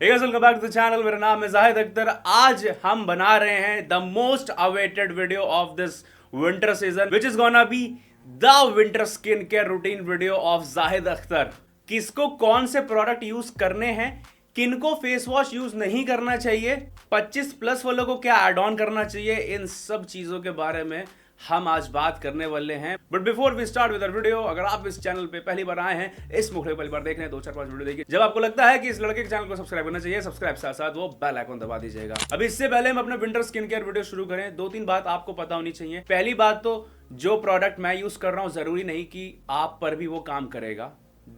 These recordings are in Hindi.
Welcome back to the channel. मेरा नाम है जाहिद अख्तर। आज हम बना रहे हैं the most awaited video of this winter season which is gonna be the winter skin care routine video of Zahid Akhtar. किसको कौन से प्रोडक्ट यूज करने हैं, किनको फेस वॉश यूज नहीं करना चाहिए, 25 प्लस वालों को क्या एड ऑन करना चाहिए, इन सब चीजों के बारे में हम आज बात करने वाले हैं। But before we start with video, अगर आप इस चैनल पे पहली बार आए हैं, इस मुखड़े पहली बार देख रहे हैं, 2-4-5 वीडियो देखिए। जब आपको लगता है कि इस लड़के के चैनल को सब्सक्राइब करना चाहिए, सब्सक्राइब साथ साथ वो बेल आइकन दबा दीजिएगा। अभी इससे पहले हम अपना विंटर स्किन केयर वीडियो शुरू करें, 2-3 बात आपको पता होनी चाहिए। पहली बात तो जो प्रोडक्ट मैं यूज कर रहा हूं जरूरी नहीं कि आप पर भी वो काम करेगा।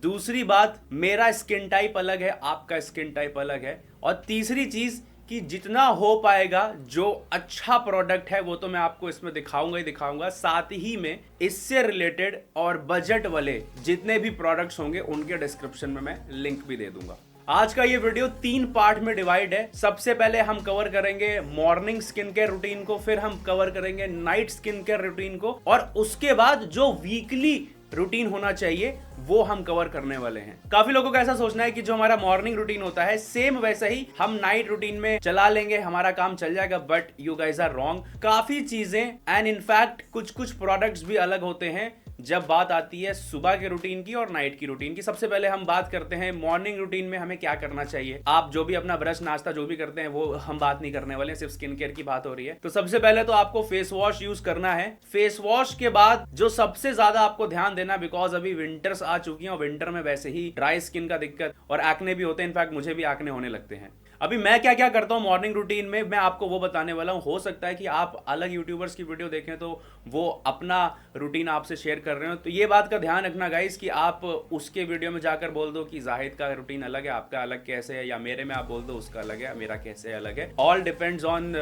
दूसरी बात, मेरा स्किन टाइप अलग है, आपका स्किन टाइप अलग है। और तीसरी चीज कि जितना हो पाएगा जो अच्छा प्रोडक्ट है वो तो मैं आपको इसमें दिखाऊंगा ही दिखाऊंगा, साथ ही में इससे रिलेटेड और बजट वाले जितने भी प्रोडक्ट्स होंगे उनके डिस्क्रिप्शन में मैं लिंक भी दे दूंगा। आज का ये वीडियो 3 पार्ट में डिवाइड है। सबसे पहले हम कवर करेंगे मॉर्निंग स्किन केयर रूटीन को, फिर हम कवर करेंगे नाइट स्किन केयर रूटीन को, और उसके बाद जो वीकली रूटीन होना चाहिए वो हम कवर करने वाले हैं। काफी लोगों का ऐसा सोचना है कि जो हमारा मॉर्निंग रूटीन होता है सेम वैसा ही हम नाइट रूटीन में चला लेंगे, हमारा काम चल जाएगा, but you guys are wrong. काफी चीजें एंड इनफैक्ट कुछ प्रोडक्ट्स भी अलग होते हैं जब बात आती है सुबह के रूटीन की और नाइट की रूटीन की। सबसे पहले हम बात करते हैं मॉर्निंग रूटीन में हमें क्या करना चाहिए। आप जो भी अपना ब्रश नाश्ता जो भी करते हैं वो हम बात नहीं करने वाले, सिर्फ स्किन केयर की बात हो रही है। तो सबसे पहले तो आपको फेस वॉश यूज करना है। फेस वॉश के बाद जो सबसे ज्यादा आपको ध्यान देना, बिकॉज अभी विंटर्स आ चुकी हैं और विंटर में वैसे ही ड्राई स्किन का दिक्कत और एक्ने भी होते हैं। इनफैक्ट मुझे भी एक्ने होने लगते हैं। अभी मैं क्या क्या करता हूं मॉर्निंग रूटीन में, मैं आपको वो बताने वाला हूं। हो सकता है कि आप अलग यूट्यूबर्स की वीडियो देखें तो वो अपना रूटीन आपसे शेयर कर रहे हो, तो ये बात का ध्यान रखना गाइस कि आप उसके वीडियो में जाकर बोल दो कि जाहिद का रूटीन अलग है, आपका अलग कैसे है, या मेरे में आप बोल दो उसका अलग है, मेरा कैसे अलग है। All depends on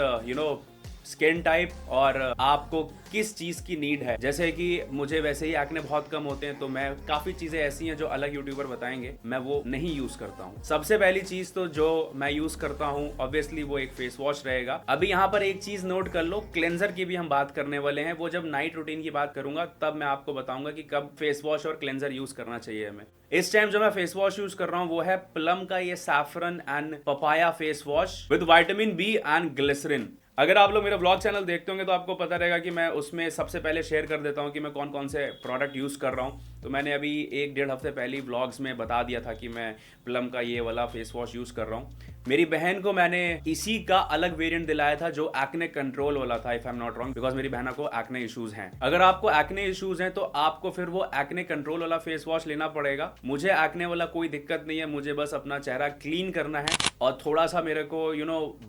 skin type और आपको किस चीज की नीड है। जैसे कि मुझे वैसे ही एक्ने बहुत कम होते हैं, तो मैं काफी चीजें ऐसी हैं जो अलग यूट्यूबर बताएंगे, मैं वो नहीं यूज करता हूँ। सबसे पहली चीज तो जो मैं यूज करता हूँ ऑब्वियसली वो एक फेस वॉश रहेगा। अभी यहाँ पर एक चीज नोट कर लो, क्लेंजर की भी हम बात करने वाले हैं। वो जब नाइट रूटीन की बात करूंगा तब मैं आपको बताऊंगा कि कब फेस वॉश और क्लेंजर यूज करना चाहिए हमें। इस टाइम जो मैं फेस वॉश यूज कर रहा हूँ वो है प्लम का ये saffron and papaya face wash with vitamin B and glycerin. अगर आप लोग मेरा ब्लॉग चैनल देखते होंगे तो आपको पता रहेगा कि मैं उसमें सबसे पहले शेयर कर देता हूं कि मैं कौन कौन से प्रोडक्ट यूज़ कर रहा हूं। तो मैंने अभी 1-1.5 हफ्ते पहले ही ब्लॉग्स में बता दिया था कि मैं प्लम का ये वाला फेस वॉश यूज़ कर रहा हूं। मेरी बहन को मैंने इसी का अलग वेरिएंट दिलाया था जो एक्ने कंट्रोल वाला था, if I am not wrong, because मेरी बहना को एक्ने इश्यूज हैं। अगर आपको एक्ने इश्यूज हैं तो आपको फिर वो एक्ने कंट्रोल वाला फेस वॉश लेना पड़ेगा। मुझे एक्ने वाला कोई दिक्कत नहीं है, मुझे बस अपना चेहरा क्लीन करना है और थोड़ा सा मेरे को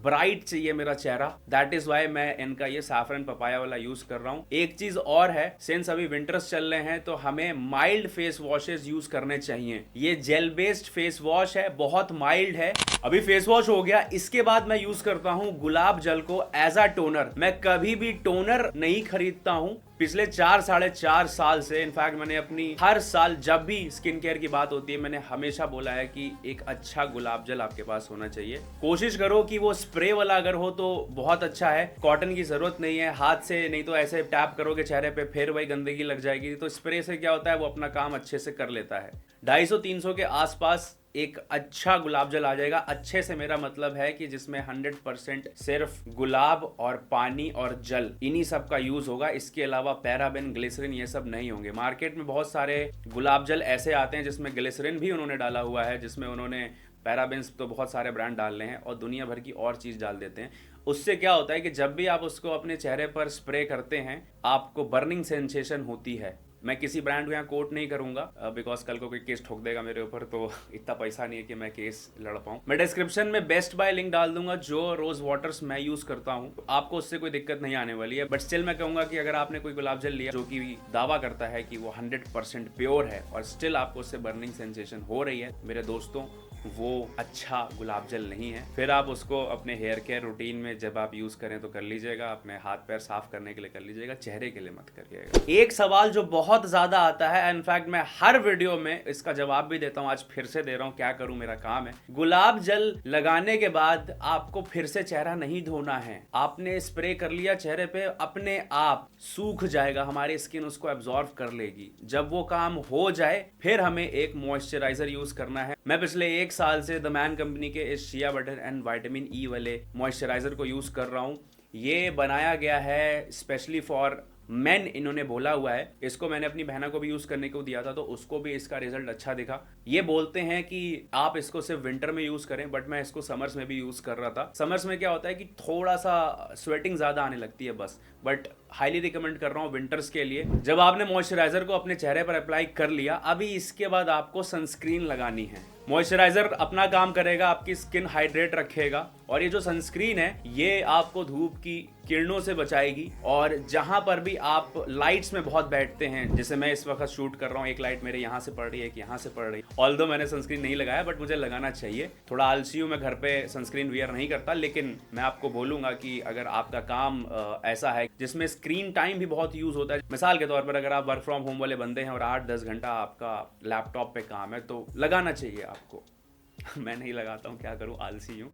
ब्राइट चाहिए मेरा चेहरा। दैट इज वाई मैं इनका ये सैफरन पपाया वाला यूज कर रहा हूँ। एक चीज और है, सिंस अभी विंटर्स चल रहे हैं तो हमें माइल्ड फेस वॉशेस यूज करने चाहिए। ये जेल बेस्ड फेस वॉश है, बहुत माइल्ड है। अभी फेस वॉश हो गया, इसके बाद मैं यूज करता हूं गुलाब जल को एज अ टोनर। मैं कभी भी टोनर नहीं खरीदता हूं पिछले 4-4.5 साल से। इनफैक्ट मैंने अपनी हर साल जब भी स्किन केयर की बात होती है मैंने हमेशा बोला है कि एक अच्छा गुलाब जल आपके पास होना चाहिए। कोशिश करो कि वो स्प्रे वाला अगर हो तो बहुत अच्छा है, कॉटन की जरूरत नहीं है। हाथ से नहीं तो ऐसे टैप करोगे चेहरे पे फिर वही गंदगी लग जाएगी। तो स्प्रे से क्या होता है, वो अपना काम अच्छे से कर लेता है। 250-300 के आसपास एक अच्छा गुलाब जल आ जाएगा। अच्छे से मेरा मतलब है कि जिसमें 100% सिर्फ गुलाब और पानी और जल इन्हीं सब का यूज होगा। इसके अलावा पैराबेन, ग्लिसरीन ये सब नहीं होंगे। मार्केट में बहुत सारे गुलाब जल ऐसे आते हैं जिसमें ग्लिसरीन भी उन्होंने डाला हुआ है, जिसमें उन्होंने पैराबेन्स तो बहुत सारे ब्रांड डाल रहे हैं और दुनिया भर की और चीज डाल देते हैं। उससे क्या होता है कि जब भी आप उसको अपने चेहरे पर स्प्रे करते हैं आपको बर्निंग सेंसेशन होती है। मैं किसी ब्रांड को यहाँ कोट नहीं करूंगा बिकॉज कल को कोई केस ठोक देगा मेरे ऊपर, तो इतना पैसा नहीं है कि मैं केस लड़ पाऊँ। मैं डिस्क्रिप्शन में बेस्ट बाय लिंक डाल दूंगा जो रोज वाटर्स मैं यूज करता हूँ, तो आपको उससे कोई दिक्कत नहीं आने वाली है। बट स्टिल मैं कहूंगा कि अगर आपने कोई गुलाब जल लिया जो कि दावा करता है कि वो 100% प्योर है और स्टिल आपको उससे बर्निंग सेंसेशन हो रही है, मेरे दोस्तों वो अच्छा गुलाब जल नहीं है। फिर आप उसको अपने हेयर केयर रूटीन में जब आप यूज करें तो कर लीजिएगा, अपने हाथ पैर साफ करने के लिए कर लीजिएगा, चेहरे के लिए मत करिएगा। एक सवाल जो बहुत ज्यादा आता है, इनफैक्ट मैं हर वीडियो में इसका जवाब भी देता हूं, आज फिर से दे रहा हूं, क्या करूं मेरा काम है। गुलाब जल लगाने के बाद आपको फिर से चेहरा नहीं धोना है। आपने स्प्रे कर लिया चेहरे पे, अपने आप सूख जाएगा, हमारी स्किन उसको एब्जॉर्व कर लेगी। जब वो काम हो जाए फिर हमें एक मॉइस्चराइजर यूज करना है। मैं पिछले 1 एक साल से द मैन कंपनी के इस shea butter and vitamin E वाले मॉइस्चराइजर को यूज कर रहा हूँ। ये बनाया गया है स्पेशली फॉर मैन, इन्होंने बोला हुआ है। इसको मैंने अपनी बहना को भी यूज करने को दिया था, तो उसको भी इसका रिजल्ट अच्छा दिखा। ये बोलते हैं कि आप इसको सिर्फ विंटर में यूज करें, बट मैं इसको समर्स में भी यूज कर रहा था। समर्स में क्या होता है कि थोड़ा सा स्वेटिंग ज्यादा आने लगती है बस, बट हाईली रिकमेंड कर रहा हूँ विंटर्स के लिए। जब आपने मॉइस्चराइजर को अपने चेहरे पर अप्लाई कर लिया, अभी इसके बाद आपको सनस्क्रीन लगानी है। मॉइस्चराइजर अपना काम करेगा, आपकी स्किन हाइड्रेट रखेगा, और ये जो सनस्क्रीन है ये आपको धूप की किरणों से बचाएगी। और जहां पर भी आप लाइट्स में बहुत बैठते हैं, जैसे मैं इस वक्त शूट कर रहा हूँ, एक लाइट मेरे यहाँ से पड़ रही है, एक यहाँ से पड़ रही है। ऑल्दो मैंने सनस्क्रीन नहीं लगाया, बट मुझे लगाना चाहिए। थोड़ा आलसी हूँ, मैं घर पे सनस्क्रीन वियर नहीं करता, लेकिन मैं आपको बोलूंगा कि अगर आपका काम ऐसा है जिसमें स्क्रीन टाइम भी बहुत यूज होता है, मिसाल के तौर पर अगर आप वर्क फ्रॉम होम वाले बंदे हैं और 8-10 घंटा आपका लैपटॉप पे काम है, तो लगाना चाहिए आपको। मैं नहीं लगाता हूँ, क्या करूँ, आलसी हूँ।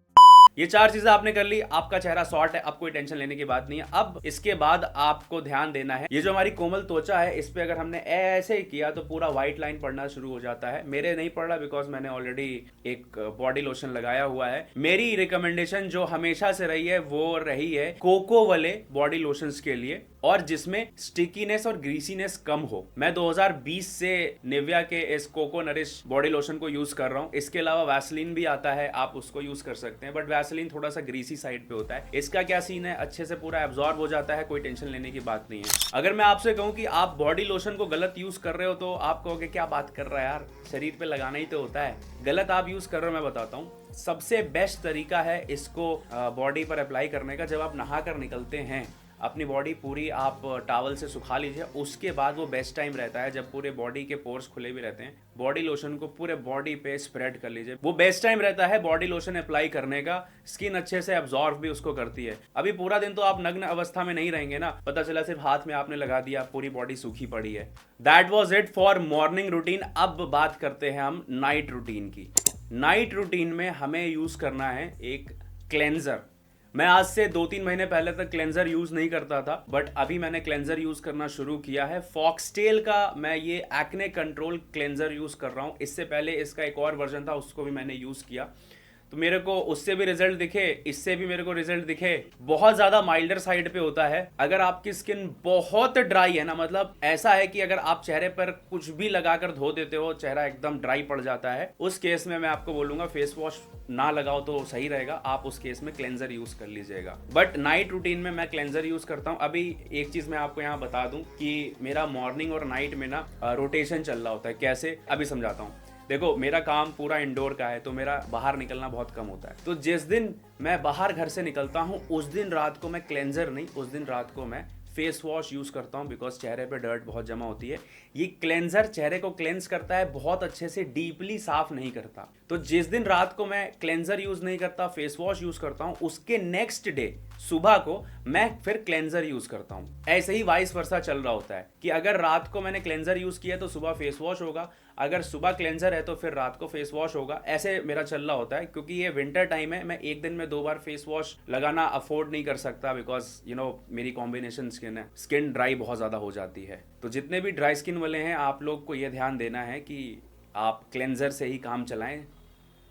ये 4 चीजें आपने कर ली, आपका चेहरा सॉर्ट है, अब कोई टेंशन लेने की बात नहीं है। अब इसके बाद आपको ध्यान देना है, ये जो हमारी कोमल त्वचा है, इस पे अगर हमने ऐसे ही किया तो पूरा व्हाइट लाइन पड़ना शुरू हो जाता है। मेरे नहीं पड़ रहा, बिकॉज मैंने ऑलरेडी एक बॉडी लोशन लगाया हुआ है। मेरी रिकमेंडेशन जो हमेशा से रही है वो रही है कोको वाले बॉडी लोशंस के लिए, और जिसमें स्टिकीनेस और ग्रीसीनेस कम हो। मैं 2020 से निविया के इस कोको नरिश बॉडी लोशन को यूज कर रहा हूँ। इसके अलावा वैसलीन भी आता है, आप उसको यूज कर सकते हैं, बट वैसलीन थोड़ा सा ग्रीसी साइड पे होता है। इसका क्या सीन है, अच्छे से पूरा एब्जॉर्ब हो जाता है, कोई टेंशन लेने की बात नहीं है। अगर मैं आपसे कहूँ कि आप बॉडी लोशन को गलत यूज कर रहे हो, तो आप कहोगे क्या बात कर रहा है यार, शरीर पे लगाना ही तो होता है। गलत आप यूज कर रहे हो, मैं बताता हूँ। सबसे बेस्ट तरीका है इसको बॉडी पर अप्लाई करने का, जब आप नहा कर निकलते हैं, अपनी बॉडी पूरी आप टॉवल से सुखा लीजिए। उसके बाद वो बेस्ट टाइम रहता है जब पूरे बॉडी के पोर्स खुले भी रहते हैं, बॉडी लोशन को पूरे बॉडी पे स्प्रेड कर लीजिए। वो बेस्ट टाइम रहता है बॉडी लोशन अप्लाई करने का। स्किन अच्छे से एब्जॉर्ब भी उसको करती है। अभी पूरा दिन तो आप नग्न अवस्था में नहीं रहेंगे ना, पता चला सिर्फ हाथ में आपने लगा दिया, पूरी बॉडी सूखी पड़ी है। That was it for morning routine. अब बात करते हैं हम नाइट रूटीन की। नाइट रूटीन में हमें यूज करना है एक क्लेंजर। मैं आज से 2-3 महीने पहले तक क्लेंजर यूज नहीं करता था, बट अभी मैंने क्लेंजर यूज करना शुरू किया है। फॉक्सटेल का मैं ये एक्ने कंट्रोल क्लेंजर यूज कर रहा हूँ। इससे पहले इसका एक और वर्जन था, उसको भी मैंने यूज किया, तो मेरे को उससे भी रिजल्ट दिखे, इससे भी मेरे को रिजल्ट दिखे। बहुत ज्यादा माइल्डर साइड पे होता है। अगर आपकी स्किन बहुत ड्राई है ना, मतलब ऐसा है कि अगर आप चेहरे पर कुछ भी लगाकर धो देते हो, चेहरा एकदम ड्राई पड़ जाता है, उस केस में मैं आपको बोलूंगा फेस वॉश ना लगाओ तो सही रहेगा। आप उस केस में क्लेंजर यूज कर लीजिएगा। बट नाइट रूटीन में मैं क्लेंजर यूज करता हूँ। अभी एक चीज मैं आपको यहाँ बता दूं कि मेरा मॉर्निंग और नाइट में ना रोटेशन चल रहा होता है। कैसे, अभी समझाता हूँ। देखो, मेरा काम पूरा इंडोर का है, तो मेरा बाहर निकलना बहुत कम होता है। तो जिस दिन मैं बाहर घर से निकलता हूँ, उस दिन रात को मैं क्लेंजर नहीं, उस दिन रात को मैं फेस वॉश यूज करता हूँ, बिकॉज चेहरे पे डर्ट बहुत जमा होती है। ये क्लेंजर चेहरे को क्लेंस करता है, बहुत अच्छे से डीपली साफ नहीं करता। तो जिस दिन रात को मैं क्लेंजर यूज नहीं करता, फेस वॉश यूज करता हूँ, उसके नेक्स्ट डे सुबह को मैं फिर क्लेंजर यूज करता हूँ। ऐसे ही वाइस वर्सा चल रहा होता है कि अगर रात को मैंने क्लेंजर यूज किया तो सुबह फेस वॉश होगा, अगर सुबह क्लेंजर है तो फिर रात को फेस वॉश होगा। ऐसे मेरा चल रहा होता है, क्योंकि ये विंटर टाइम है। मैं एक दिन में 2 बार फेस वॉश लगाना अफोर्ड नहीं कर सकता, बिकॉज मेरी कॉम्बिनेशन स्किन है, स्किन ड्राई बहुत ज्यादा हो जाती है। तो जितने भी ड्राई स्किन वाले हैं, आप लोग को ये ध्यान देना है कि आप क्लेंजर से ही काम चलाएं,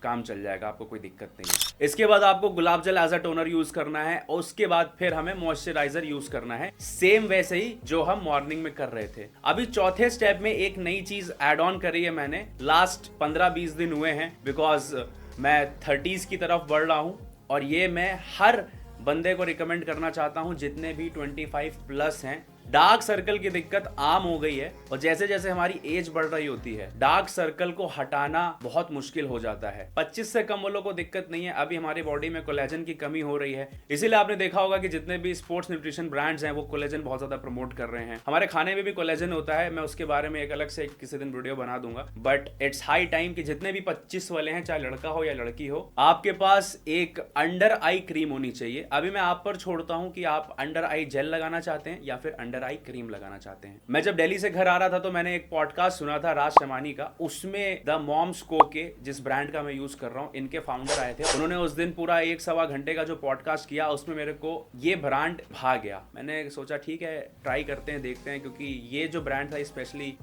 काम चल जाएगा, आपको कोई दिक्कत नहीं है। इसके बाद आपको गुलाब जल एज अ टोनर यूज करना है, और उसके बाद फिर हमें मॉइस्चराइजर यूज करना है, सेम वैसे ही जो हम मॉर्निंग में कर रहे थे। अभी चौथे स्टेप में एक नई चीज ऐड ऑन करी है मैंने। लास्ट 15-20 दिन हुए हैं, बिकॉज मैं 30s की तरफ बढ़ रहा हूं, और ये मैं हर बंदे को रिकमेंड करना चाहता हूं जितने भी 25+ हैं। डार्क सर्कल की दिक्कत आम हो गई है, और जैसे जैसे हमारी एज बढ़ रही होती है, डार्क सर्कल को हटाना बहुत मुश्किल हो जाता है। 25 से कम वालों को दिक्कत नहीं है, अभी हमारी बॉडी में कोलेजन की कमी हो रही है। इसीलिए आपने देखा होगा कि जितने भी स्पोर्ट्स न्यूट्रिशन ब्रांड्स हैं, वो कोलेजन बहुत ज्यादा प्रमोट कर रहे हैं। हमारे खाने में भी कोलेजन होता है, मैं उसके बारे में एक अलग से किसी दिन वीडियो बना दूंगा। बट इट्स हाई टाइम कि जितने भी 25 वाले हैं, चाहे लड़का हो या लड़की हो, आपके पास एक अंडर आई क्रीम होनी चाहिए। अभी मैं आप पर छोड़ता हूं कि आप अंडर आई जेल लगाना चाहते हैं या फिर अंडर अंडर आई क्रीम लगाना चाहते हैं। मैं जब दिल्ली से घर आ रहा था तो मैंने एक पॉडकास्ट सुना था राज शमानी का, उसमें द मॉम्स को के, जिस ब्रांड का मैं यूज कर रहा हूँ, इनके फाउंडर आए थे। उन्होंने उस दिन पूरा 1-1.25 घंटे का जो पॉडकास्ट किया, उसमें मेरे को ये ब्रांड भा गया। मैंने सोचा ठीक है ट्राई करते हैं, देखते हैं, क्योंकि ये जो ब्रांड था स्पेशली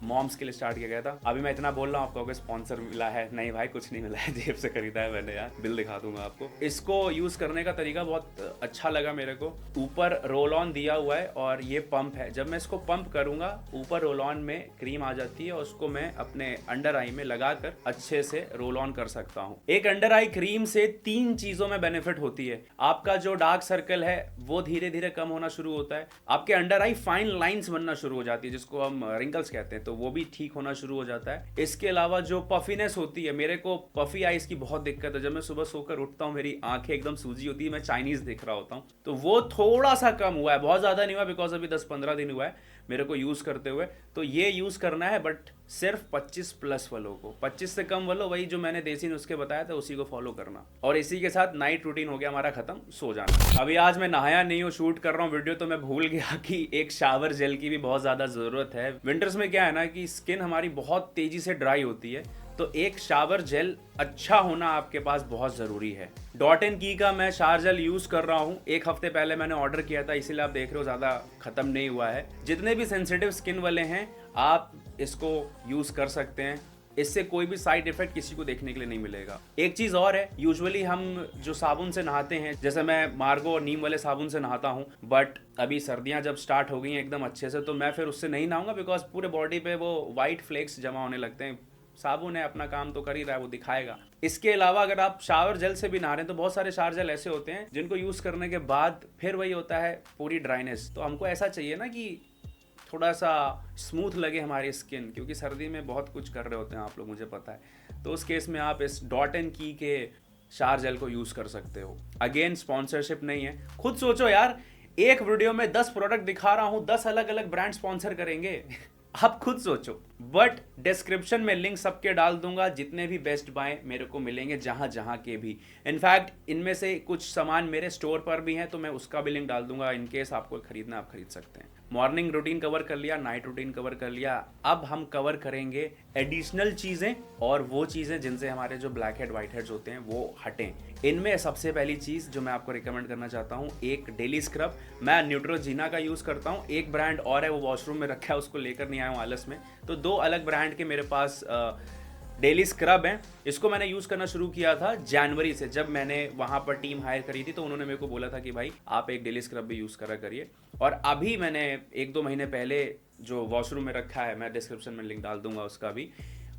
मॉम्स के लिए स्टार्ट किया गया था। अभी मैं इतना बोल रहा हूँ, आपको स्पॉन्सर मिला है? नहीं भाई, कुछ नहीं मिला है, जेब से खरीदा है मैंने यार, बिल दिखा दूंगा आपको। इसको यूज करने का तरीका बहुत अच्छा लगा मेरे को। ऊपर रोल ऑन दिया हुआ है और ये पंप है। जब मैं इसको पंप करूंगा, ऊपर रोल ऑन में क्रीम आ जाती है और उसको मैं अपने अंडर आई में लगाकर अच्छे से रोल ऑन कर सकता हूं। एक अंडर आई क्रीम से 3 चीजों में बेनिफिट होती है। आपका जो डार्क सर्कल है वो धीरे धीरे कम होना शुरू होता है, आपके अंडर आई फाइन लाइंस बनना शुरू हो जाती है, जिसको हम रिंकल्स कहते हैं, तो वो भी ठीक होना शुरू हो जाता है। इसके अलावा जो पफीनेस होती है, मेरे को पफी आईज की बहुत दिक्कत है। जब मैं सुबह सोकर उठता हूँ मेरी आंखें एकदम सूजी होती है, मैं चाइनीज दिख रहा होता हूँ, तो वो थोड़ा सा कम हुआ है, बहुत ज्यादा नहीं हुआ, बिकॉज अभी 10-15 दिन हुआ है मेरे को यूज करते हुए। तो ये यूज करना है, बट सिर्फ 25+ वालों को। 25 से कम वालों, वही जो मैंने देसी नुस्खे बताया था उसी को फॉलो करना। और इसी के साथ नाइट रूटीन हो गया हमारा खत्म, सो जाना। अभी आज मैं नहाया नहीं हूँ, शूट कर रहा हूँ वीडियो, तो मैं भूल गया कि एक शावर जेल की भी बहुत ज्यादा जरूरत है। विंटर्स में क्या है ना कि स्किन हमारी बहुत तेजी से ड्राई होती है, तो एक शावर जेल अच्छा होना आपके पास बहुत जरूरी है। डॉट एंड की का मैं शावर जेल यूज कर रहा हूँ। 1 हफ्ते पहले मैंने ऑर्डर किया था, इसीलिए आप देख रहे हो ज्यादा खत्म नहीं हुआ है। जितने भी सेंसिटिव स्किन वाले हैं आप इसको यूज कर सकते हैं, इससे कोई भी साइड इफेक्ट किसी को देखने के लिए नहीं मिलेगा। एक चीज और है, यूजुअली हम जो साबुन से नहाते हैं, जैसे मैं मार्गो और नीम वाले साबुन से नहाता हूँ, बट अभी सर्दियां जब स्टार्ट हो गई हैं एकदम अच्छे से, तो मैं फिर उससे नहीं नहाऊंगा, बिकॉज पूरे बॉडी पे वो व्हाइट फ्लेक्स जमा होने लगते हैं। साबुन है, अपना काम तो कर ही रहा है, वो दिखाएगा। इसके अलावा अगर आप शावर जेल से भी नहा रहे हैं, तो बहुत सारे शावर जेल ऐसे होते हैं जिनको यूज करने के बाद फिर वही होता है पूरी ड्राइनेस। तो हमको ऐसा चाहिए ना कि थोड़ा सा स्मूथ लगे हमारी स्किन, क्योंकि सर्दी में बहुत कुछ कर रहे होते हैं आप लोग, मुझे पता है। तो उस केस में आप इस डॉट एंड की के शावर जेल को यूज कर सकते हो। अगेन स्पॉन्सरशिप नहीं है, खुद सोचो यार, एक वीडियो में 10 प्रोडक्ट दिखा रहा हूं, 10 अलग अलग ब्रांड स्पॉन्सर करेंगे। आप खुद सोचो। बट डिस्क्रिप्शन में लिंक सबके डाल दूंगा, जितने भी बेस्ट बाय मेरे को मिलेंगे जहां के भी। इनफैक्ट इनमें से कुछ सामान मेरे स्टोर पर भी हैं, तो मैं उसका भी लिंक डाल दूंगा। इन केस आपको खरीदना, आप खरीद सकते हैं। मॉर्निंग रूटीन कवर कर लिया, नाइट रूटीन कवर कर लिया। अब हम कवर करेंगे एडिशनल चीजें, और वो चीजें जिनसे हमारे जो ब्लैक हेड व्हाइट हेड्स होते हैं वो हटें। इनमें सबसे पहली चीज जो मैं आपको रिकमेंड करना चाहता हूँ, एक डेली स्क्रब। मैं न्यूट्रोजीना का यूज करता हूँ, एक ब्रांड और है वो वॉशरूम में रखा है, उसको लेकर नहीं आया हूँ आलस में। तो 2 अलग ब्रांड के मेरे पास डेली स्क्रब है। इसको मैंने यूज करना शुरू किया था जनवरी से, जब मैंने वहां पर टीम हायर करी थी, तो उन्होंने मेरे को बोला था कि भाई आप एक डेली स्क्रब भी यूज करा करिए। और अभी मैंने 1-2 महीने पहले जो वॉशरूम में रखा है, मैं डिस्क्रिप्शन में लिंक डाल दूंगा उसका भी,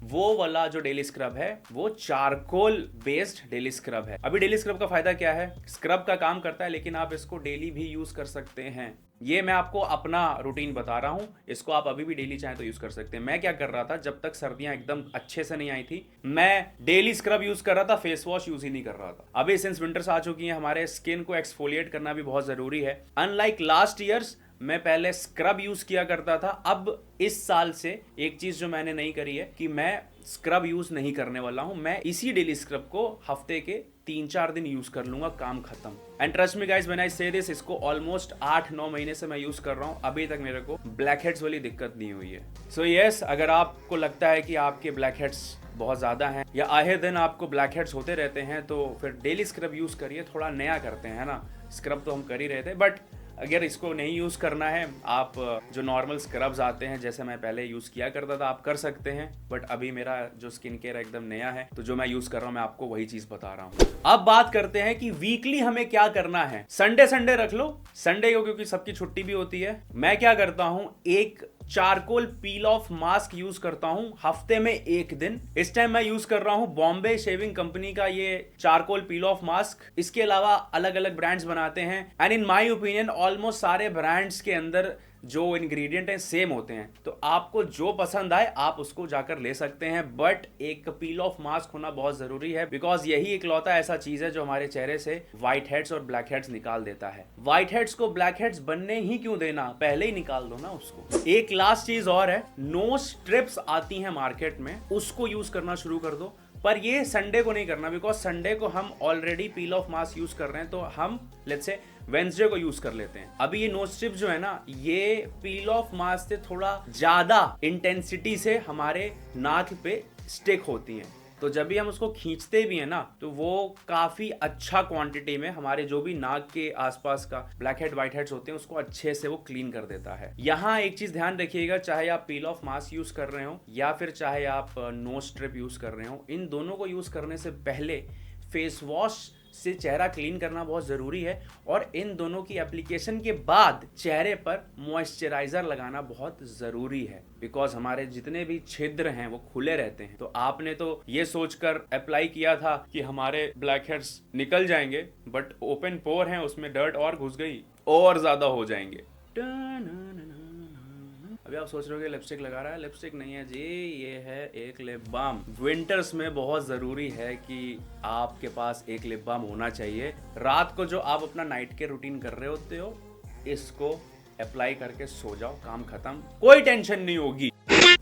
वो वाला जो डेली स्क्रब है वो चारकोल बेस्ड डेली स्क्रब है। अभी डेली स्क्रब का फायदा क्या है, स्क्रब का काम करता है, लेकिन आप इसको डेली भी यूज कर सकते हैं। ये मैं आपको अपना रूटीन बता रहा हूं, इसको आप अभी भी डेली चाहें तो यूज कर सकते हैं। मैं क्या कर रहा था, जब तक सर्दियां एकदम अच्छे से नहीं आई थी, मैं डेली स्क्रब यूज कर रहा था, फेस वॉश यूज ही नहीं कर रहा था। अभी सिंस विंटर्स आ चुकी हैं, हमारे स्किन को एक्सफोलिएट करना भी बहुत जरूरी है। अनलाइक लास्ट ईयर्स, मैं पहले स्क्रब यूज किया करता था। अब इस साल से एक चीज जो मैंने नहीं करी है कि मैं स्क्रब यूज नहीं करने वाला हूं। मैं इसी डेली स्क्रब को हफ्ते के 3-4 दिन यूज कर लूंगा, काम खत्म। And trust me guys, when I से दिस, इसको ऑलमोस्ट 8-9 महीने से मैं यूज कर रहा हूं, अभी तक मेरे को ब्लैक हेड्स वाली दिक्कत नहीं हुई है। सो यस, अगर आपको लगता है कि आपके ब्लैक हेड्स बहुत ज्यादा हैं या आए दिन आपको ब्लैक हेड्स होते रहते हैं, तो फिर डेली स्क्रब यूज करिए। थोड़ा नया करते हैं ना, स्क्रब तो हम कर ही रहे थे, बट अगर इसको नहीं यूज करना है, आप जो नॉर्मल स्क्रब्स आते हैं जैसे मैं पहले यूज किया करता था, आप कर सकते हैं। बट अभी मेरा जो स्किन केयर एकदम नया है, तो जो मैं यूज कर रहा हूं मैं आपको वही चीज बता रहा हूं। अब बात करते हैं कि वीकली हमें क्या करना है। संडे रख लो, संडे को क्योंकि सबकी छुट्टी भी होती है। मैं क्या करता हूं, एक charcoal peel of mask use करता हूं हफ्ते में 1 दिन। इस टाइम मैं यूज कर रहा हूं बॉम्बे शेविंग कंपनी का ये चारकोल पील ऑफ मास्क। इसके अलावा अलग अलग ब्रांड्स बनाते हैं, and in my opinion almost सारे ब्रांड्स के अंदर जो इंग्रेडिएंट हैं सेम होते हैं। तो आपको जो पसंद आए आप उसको जाकर ले सकते हैं, बट एक पील ऑफ मास्क होना बहुत जरूरी है, बिकॉज यही इकलौता ऐसा चीज है जो हमारे चेहरे से व्हाइट हेड्स और ब्लैक हेड्स निकाल देता है। व्हाइट हेड्स को ब्लैक हेड्स बनने ही क्यों देना, पहले ही निकाल दो ना उसको। एक लास्ट चीज और है, नो स्ट्रिप्स आती हैं मार्केट में, उसको यूज करना शुरू कर दो। पर ये संडे को नहीं करना, बिकॉज संडे को हम already peel of mask use कर रहे हैं, तो हम लेट्स से वेंसडे को यूज कर लेते हैं। अभी ये नोज स्ट्रिप जो है ना, ये पील ऑफ मास्क से थोड़ा ज्यादा इंटेंसिटी से हमारे नाक पे स्टिक होती हैं, तो जब भी हम उसको खींचते भी हैं ना, तो वो काफी अच्छा क्वांटिटी में हमारे जो भी नाक के आसपास का ब्लैक हेड व्हाइट हेड्स होते हैं उसको अच्छे से वो क्लीन कर देता है। यहाँ एक चीज ध्यान रखिएगा, चाहे आप पील ऑफ मास्क यूज कर रहे हो या फिर चाहे आप नोज स्ट्रिप यूज कर रहे हो, इन दोनों को यूज करने से पहले फेस वॉश से चेहरा क्लीन करना बहुत ज़रूरी है, और इन दोनों की एप्लीकेशन के बाद चेहरे पर मॉइस्चराइजर लगाना बहुत ज़रूरी है, बिकॉज हमारे जितने भी छिद्र हैं वो खुले रहते हैं। तो आपने तो ये सोचकर अप्लाई किया था कि हमारे ब्लैक हेड्स निकल जाएंगे, बट ओपन पोर हैं, उसमें डर्ट और घुस गई और ज़्यादा हो जाएंगे। अभी आप सोच रहे हो कि लिपस्टिक लगा रहा है, लिपस्टिक नहीं है जी, ये है एक लिप बाम। विंटर्स में बहुत ज़रूरी है कि आपके पास एक लिप बाम होना चाहिए। रात को जो आप अपना नाइट के रूटीन कर रहे होते हो, इसको अप्लाई करके सो जाओ, काम खत्म, कोई टेंशन नहीं होगी।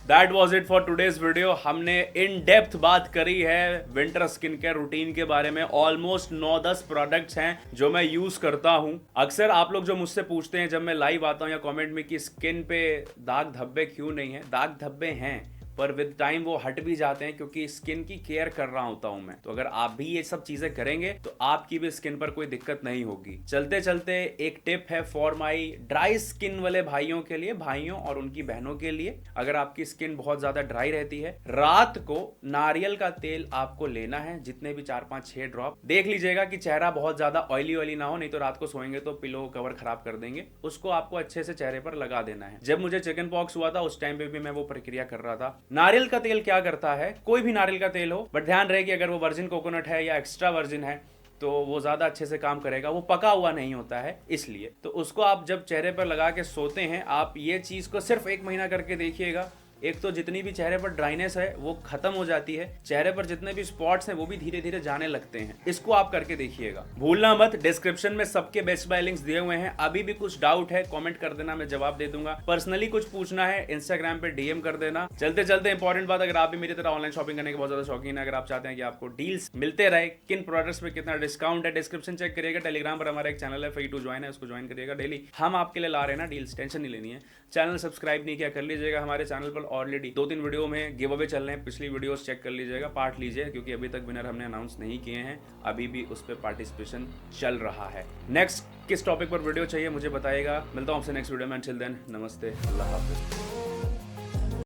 That was it for today's video। हमने इन डेप्थ बात करी है विंटर स्किन केयर रूटीन के बारे में। ऑलमोस्ट 9-10 प्रोडक्ट्स हैं जो मैं यूज करता हूं। अक्सर आप लोग जो मुझसे पूछते हैं जब मैं लाइव आता हूं या कमेंट में कि स्किन पे दाग धब्बे क्यों नहीं है, दाग धब्बे हैं पर विद टाइम वो हट भी जाते हैं, क्योंकि स्किन की केयर कर रहा होता हूं मैं। तो अगर आप भी ये सब चीजें करेंगे तो आपकी भी स्किन पर कोई दिक्कत नहीं होगी। चलते चलते एक टिप है फॉर माई ड्राई स्किन वाले भाइयों के लिए, भाइयों और उनकी बहनों के लिए। अगर आपकी स्किन बहुत ज्यादा ड्राई रहती है, रात को नारियल का तेल आपको लेना है, जितने भी 4-5-6 ड्रॉप। देख लीजिएगा कि चेहरा बहुत ज्यादा ऑयली ना हो, नहीं तो रात को सोएंगे तो पिलो कवर खराब कर देंगे। उसको आपको अच्छे से चेहरे पर लगा देना है। जब मुझे चिकन पॉक्स हुआ था उस टाइम पे भी मैं वो प्रक्रिया कर रहा था। नारियल का तेल क्या करता है, कोई भी नारियल का तेल हो, बट ध्यान रहे कि अगर वो वर्जिन कोकोनट है या एक्स्ट्रा वर्जिन है तो वो ज्यादा अच्छे से काम करेगा, वो पका हुआ नहीं होता है, इसलिए। तो उसको आप जब चेहरे पर लगा के सोते हैं, आप ये चीज को सिर्फ 1 महीना करके देखिएगा। एक तो जितनी भी चेहरे पर ड्राइनेस है वो खत्म हो जाती है, चेहरे पर जितने भी स्पॉट्स हैं वो भी धीरे धीरे जाने लगते हैं। इसको आप करके देखिएगा। भूलना मत, डिस्क्रिप्शन में सबके बेस्ट बाय लिंक्स दिए हुए हैं। अभी भी कुछ डाउट है कमेंट कर देना, मैं जवाब दे दूंगा। पर्सनली कुछ पूछना है इंस्टाग्राम पे डीएम कर देना। चलते चलते इंपॉर्टेंट बात, अगर आप भी मेरी तरह ऑनलाइन शॉपिंग करने के बहुत ज्यादा शौकीन है, अगर आप चाहते हैं कि आपको डील्स मिलते रहे, किन प्रोडक्ट्स पे कितना डिस्काउंट है, डिस्क्रिप्शन चेक करिएगा। टेलीग्राम पर हमारा एक चैनल है, फ्री टू ज्वाइन है, उसको ज्वाइन करिएगा। डेली हम आपके लिए ला रहे हैं ना डील्स, टेंशन नहीं लेनी है। चैनल सब्सक्राइब नहीं किया कर लीजिएगा। हमारे चैनल पर ऑलरेडी 2-3 वीडियो में गिव अवे चल रहे हैं, पिछली वीडियोस चेक कर लीजिएगा, पार्ट लीजिए, क्योंकि अभी तक विनर हमने अनाउंस नहीं किए हैं, अभी भी उस पर पार्टिसिपेशन चल रहा है। नेक्स्ट किस टॉपिक पर वीडियो चाहिए मुझे बताइएगा। मिलता हूं आपसे नेक्स्ट वीडियो में। अंटिल देन, नमस्ते, अल्लाह हाफिज।